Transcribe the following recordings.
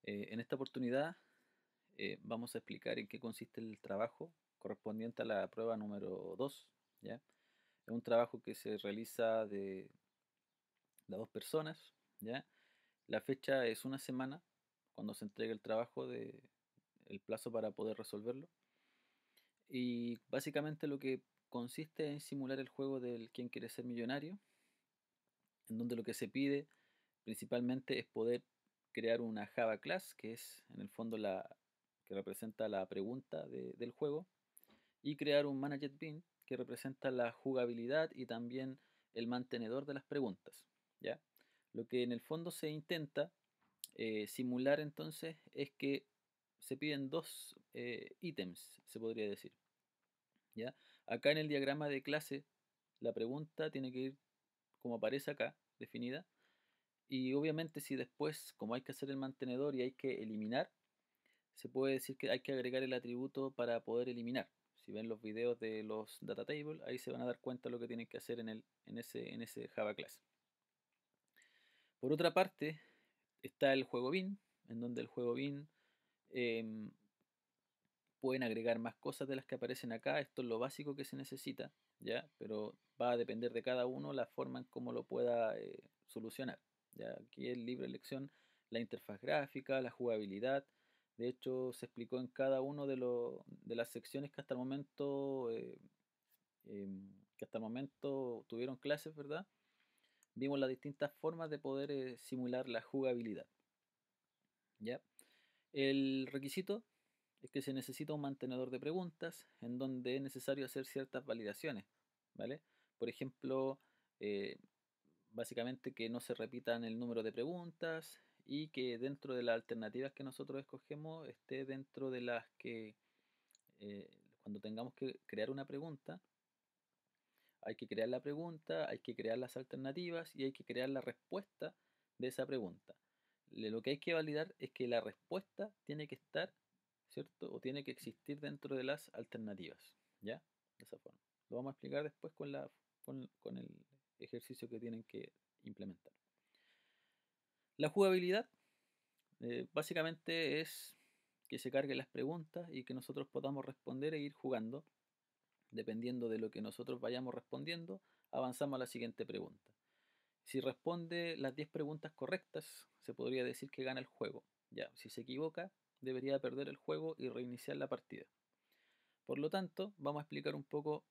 En esta oportunidad vamos a explicar en qué consiste el trabajo correspondiente a la prueba número 2, ¿ya? Es un trabajo que se realiza de las dos personas, ¿ya? La fecha es una semana cuando se entrega el trabajo, el plazo para poder resolverlo. Y básicamente lo que consiste en simular el juego del quién quiere ser millonario, en donde lo que se pide principalmente es poder crear una Java class, que es en el fondo la que representa la pregunta del juego, y crear un managed bean que representa la jugabilidad y también el mantenedor de las preguntas, ¿ya? Lo que en el fondo se intenta simular entonces es que se piden dos ítems, se podría decir, ¿ya? Acá en el diagrama de clase la pregunta tiene que ir como aparece acá, definida, y obviamente si después, como hay que hacer el mantenedor y hay que eliminar, se puede decir que hay que agregar el atributo para poder eliminar. Si ven los videos de los data table, ahí se van a dar cuenta de lo que tienen que hacer en ese Java class. Por otra parte, está el juego bin, en donde el juego bin eh, pueden agregar más cosas de las que aparecen acá. Esto es lo básico que se necesita, ¿ya? Pero va a depender de cada uno la forma en cómo lo pueda solucionar. ¿Ya? Aquí es libre elección la interfaz gráfica, la jugabilidad. De hecho, se explicó en cada uno de las secciones que hasta el momento tuvieron clases, ¿verdad? Vimos las distintas formas de poder simular la jugabilidad, ¿ya? El requisito es que se necesita un mantenedor de preguntas en donde es necesario hacer ciertas validaciones, ¿vale? Por ejemplo, eh, básicamente que no se repitan el número de preguntas y que dentro de las alternativas que nosotros escogemos esté dentro de las que cuando tengamos que crear una pregunta, hay que crear la pregunta, hay que crear las alternativas y hay que crear la respuesta de esa pregunta. Lo que hay que validar es que la respuesta tiene que estar, ¿cierto? O tiene que existir dentro de las alternativas, ¿ya? De esa forma. Lo vamos a explicar después con el ejercicio que tienen que implementar. La jugabilidad básicamente es que se carguen las preguntas y que nosotros podamos responder e ir jugando. Dependiendo de lo que nosotros vayamos respondiendo, avanzamos a la siguiente pregunta. Si responde las 10 preguntas correctas, se podría decir que gana el juego. Ya, si se equivoca, debería perder el juego y reiniciar la partida. Por lo tanto, vamos a explicar un poco,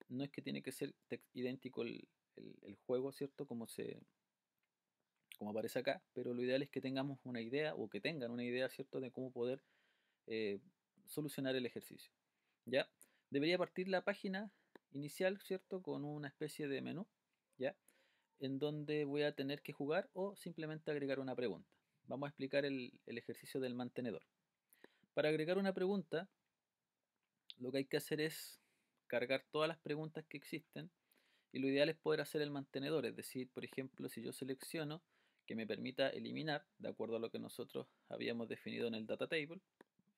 no es que tiene que ser idéntico el juego, ¿cierto? Como aparece acá, pero lo ideal es que tengamos una idea o que tengan una idea, ¿cierto? De cómo poder eh, solucionar el ejercicio. ¿Ya? Debería partir la página inicial, ¿cierto? Con una especie de menú, ¿ya? En donde voy a tener que jugar o simplemente agregar una pregunta. Vamos a explicar el ejercicio del mantenedor. Para agregar una pregunta, lo que hay que hacer es cargar todas las preguntas que existen y lo ideal es poder hacer el mantenedor, es decir, por ejemplo, si yo selecciono que me permita eliminar, de acuerdo a lo que nosotros habíamos definido en el data table,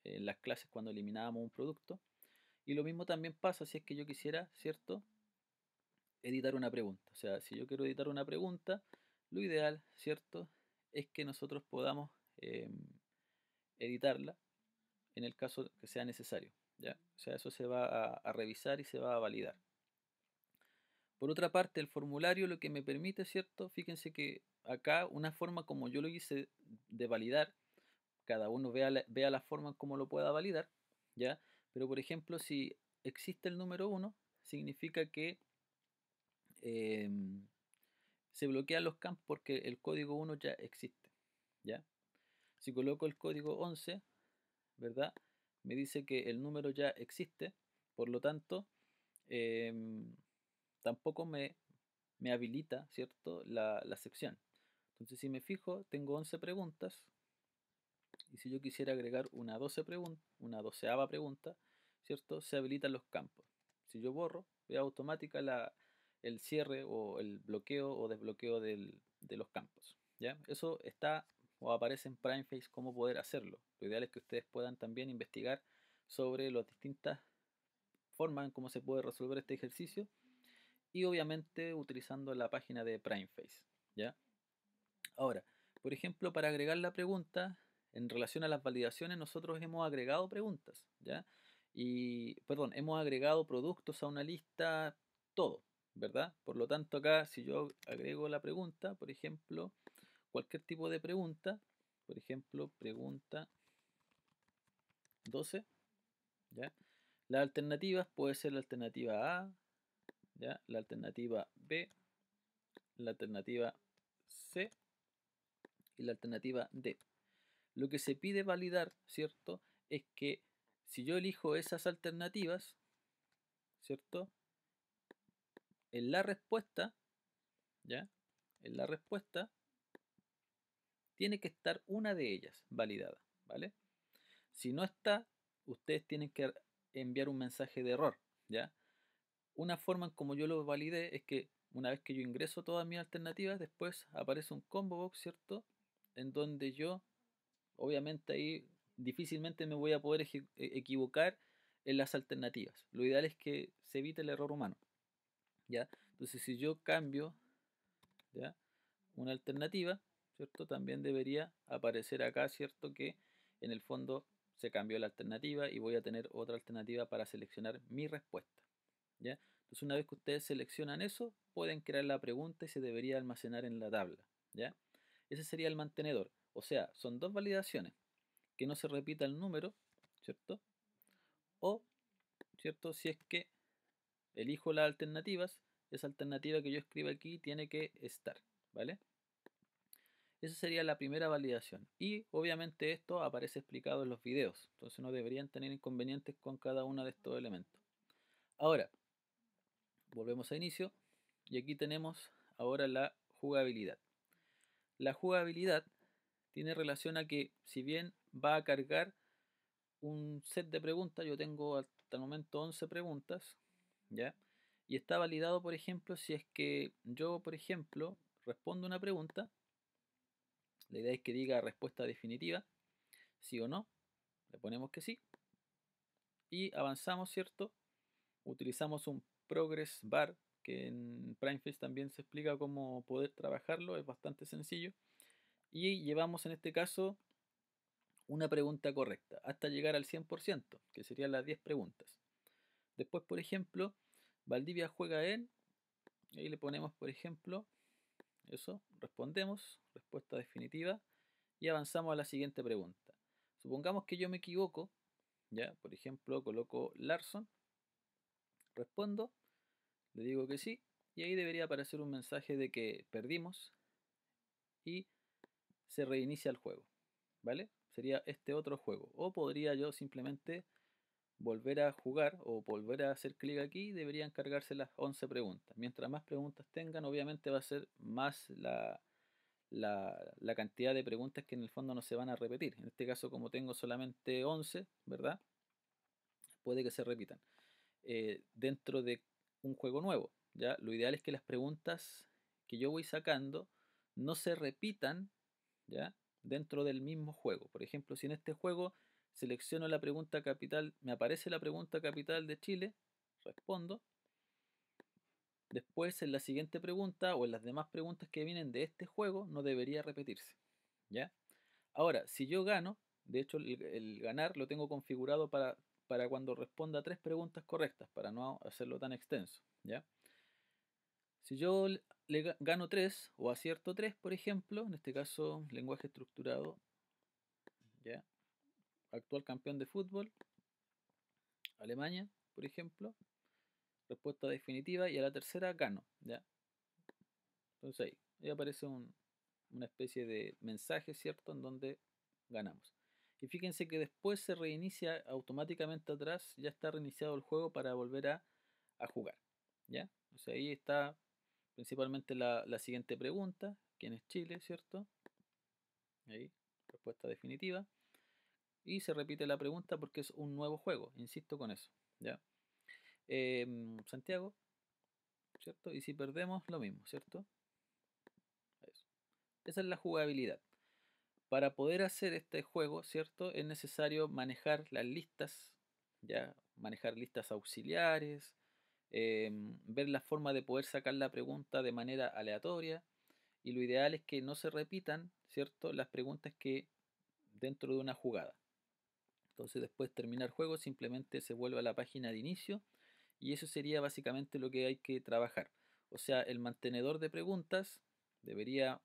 en las clases cuando eliminábamos un producto, y lo mismo también pasa si es que yo quisiera, ¿cierto? Editar una pregunta. O sea, si yo quiero editar una pregunta, lo ideal, ¿cierto? Es que nosotros podamos editarla en el caso que sea necesario, ¿ya? O sea, eso se va a revisar y se va a validar. Por otra parte, el formulario lo que me permite, ¿cierto? Fíjense que acá una forma como yo lo hice de validar, cada uno vea la forma como lo pueda validar, ¿ya? Pero por ejemplo, si existe el número uno significa que eh, se bloquean los campos porque el código uno ya existe, ¿ya? Si coloco el código 11, ¿verdad? Me dice que el número ya existe, por lo tanto, eh, tampoco me habilita, ¿cierto? La sección. Entonces, si me fijo, tengo 11 preguntas y si yo quisiera agregar una doceava pregunta, ¿cierto? Se habilitan los campos. Si yo borro, veo automática el cierre o el bloqueo o desbloqueo de los campos. ¿Ya? Eso está o aparece en PrimeFace cómo poder hacerlo. Lo ideal es que ustedes puedan también investigar sobre las distintas formas en cómo se puede resolver este ejercicio y obviamente utilizando la página de PrimeFace. ¿Ya? Ahora, por ejemplo, para agregar la pregunta, en relación a las validaciones, nosotros hemos agregado preguntas, ¿ya? Y, perdón, hemos agregado productos a una lista, todo, ¿verdad? Por lo tanto, acá, si yo agrego la pregunta, por ejemplo, cualquier tipo de pregunta, por ejemplo, pregunta 12, ¿ya? Las alternativas puede ser la alternativa A, ¿ya? La alternativa B, la alternativa C y la alternativa D. Lo que se pide validar, ¿cierto? Es que si yo elijo esas alternativas, ¿cierto? En la respuesta, ¿ya? En la respuesta tiene que estar una de ellas validada, ¿vale? Si no está, ustedes tienen que enviar un mensaje de error, ¿ya? Una forma en como yo lo validé es que una vez que yo ingreso todas mis alternativas, después aparece un combo box, ¿cierto? En donde yo, obviamente ahí difícilmente me voy a poder equivocar en las alternativas. Lo ideal es que se evite el error humano, ¿ya? Entonces si yo cambio, ¿ya? Una alternativa, ¿cierto? También debería aparecer acá, ¿cierto? Que en el fondo se cambió la alternativa y voy a tener otra alternativa para seleccionar mi respuesta, ¿ya? Entonces una vez que ustedes seleccionan eso, pueden crear la pregunta y se debería almacenar en la tabla, ¿ya? Ese sería el mantenedor. O sea, son dos validaciones, que no se repita el número, ¿cierto? O, ¿cierto? Si es que elijo las alternativas, esa alternativa que yo escribo aquí tiene que estar, ¿vale? Esa sería la primera validación. Y obviamente esto aparece explicado en los videos. Entonces no deberían tener inconvenientes con cada uno de estos elementos. Ahora, volvemos a inicio. Y aquí tenemos ahora la jugabilidad. La jugabilidad tiene relación a que si bien va a cargar un set de preguntas, yo tengo hasta el momento 11 preguntas, ¿ya? Y está validado, por ejemplo, si es que yo, por ejemplo, respondo una pregunta, la idea es que diga respuesta definitiva, sí o no, le ponemos que sí, y avanzamos, ¿cierto? Utilizamos un progress bar, que en Primeface también se explica cómo poder trabajarlo, es bastante sencillo, y llevamos en este caso una pregunta correcta, hasta llegar al 100%, que serían las 10 preguntas. Después, por ejemplo, Valdivia juega en, y ahí le ponemos, por ejemplo, eso, respondemos, respuesta definitiva, y avanzamos a la siguiente pregunta. Supongamos que yo me equivoco, ya, por ejemplo, coloco Larson, respondo, le digo que sí, y ahí debería aparecer un mensaje de que perdimos y se reinicia el juego, ¿vale? Sería este otro juego. O podría yo simplemente volver a jugar o volver a hacer clic aquí, deberían cargarse las 11 preguntas. Mientras más preguntas tengan, obviamente va a ser más la cantidad de preguntas que en el fondo no se van a repetir. En este caso, como tengo solamente 11, ¿verdad? Puede que se repitan. Dentro de un juego nuevo, ¿ya? Lo ideal es que las preguntas que yo voy sacando no se repitan, ¿ya? Dentro del mismo juego. Por ejemplo, si en este juego selecciono la pregunta capital, me aparece la pregunta capital de Chile, respondo. Después en la siguiente pregunta o en las demás preguntas que vienen de este juego no debería repetirse, ¿ya? Ahora, si yo gano, de hecho el ganar lo tengo configurado para cuando responda a tres preguntas correctas, para no hacerlo tan extenso, ¿ya? Si yo gano 3 o acierto 3, por ejemplo, en este caso lenguaje estructurado, ¿ya? Actual campeón de fútbol, Alemania, por ejemplo, respuesta definitiva y a la tercera gano, ¿ya? Entonces ahí aparece una especie de mensaje, ¿cierto? En donde ganamos. Y fíjense que después se reinicia automáticamente atrás, ya está reiniciado el juego para volver a jugar, ¿ya? O sea, ahí está principalmente la siguiente pregunta, ¿quién es Chile, cierto? Ahí, respuesta definitiva. Y se repite la pregunta porque es un nuevo juego, insisto con eso, ¿ya? Santiago, ¿cierto? Y si perdemos, lo mismo, ¿cierto? Eso. Esa es la jugabilidad. Para poder hacer este juego, ¿cierto? Es necesario manejar las listas, ¿ya? Manejar listas auxiliares, ver la forma de poder sacar la pregunta de manera aleatoria y lo ideal es que no se repitan, ¿cierto? Las preguntas que dentro de una jugada. Entonces después de terminar el juego simplemente se vuelve a la página de inicio y eso sería básicamente lo que hay que trabajar. O sea, el mantenedor de preguntas debería,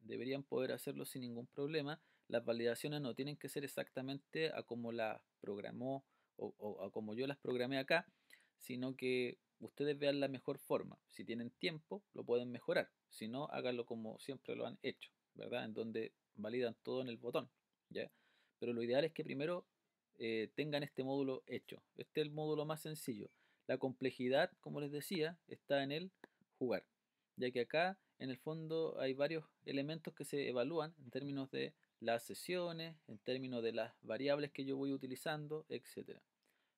deberían poder hacerlo sin ningún problema. Las validaciones no tienen que ser exactamente a como las programó o a como yo las programé acá, sino que ustedes vean la mejor forma. Si tienen tiempo, lo pueden mejorar. Si no, háganlo como siempre lo han hecho, ¿verdad? En donde validan todo en el botón, ¿ya? Pero lo ideal es que primero tengan este módulo hecho. Este es el módulo más sencillo. La complejidad, como les decía, está en el jugar, ya que acá en el fondo hay varios elementos que se evalúan en términos de las sesiones, en términos de las variables que yo voy utilizando, etcétera.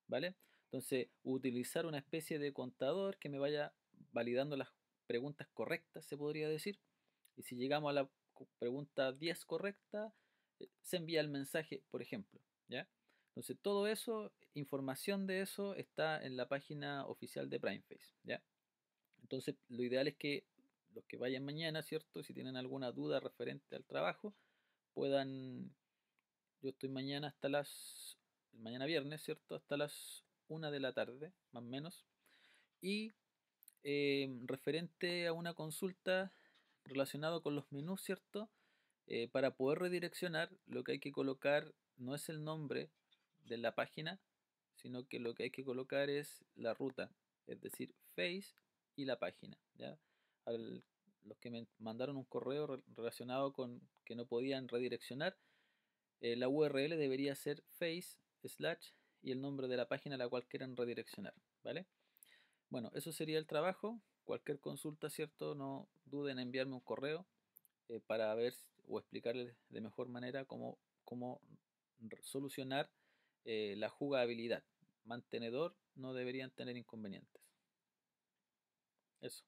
¿Vale? Entonces, utilizar una especie de contador que me vaya validando las preguntas correctas, se podría decir. Y si llegamos a la pregunta 10 correcta, se envía el mensaje, por ejemplo, ¿ya? Entonces, todo eso, información de eso está en la página oficial de PrimeFace, ¿ya? Entonces, lo ideal es que los que vayan mañana, ¿cierto? Si tienen alguna duda referente al trabajo, puedan. Yo estoy mañana hasta mañana viernes, ¿cierto? Hasta las 1 de la tarde, más o menos. Y referente a una consulta relacionado con los menús, ¿cierto? Para poder redireccionar, lo que hay que colocar no es el nombre de la página, sino que lo que hay que colocar es la ruta, es decir, Face y la página, ¿ya? Los que me mandaron un correo relacionado con que no podían redireccionar, la URL debería ser face slash y el nombre de la página a la cual quieran redireccionar, ¿vale? Bueno, eso sería el trabajo. Cualquier consulta, ¿cierto? No duden en enviarme un correo para ver o explicarles de mejor manera cómo solucionar la jugabilidad. Mantenedor no deberían tener inconvenientes. Eso.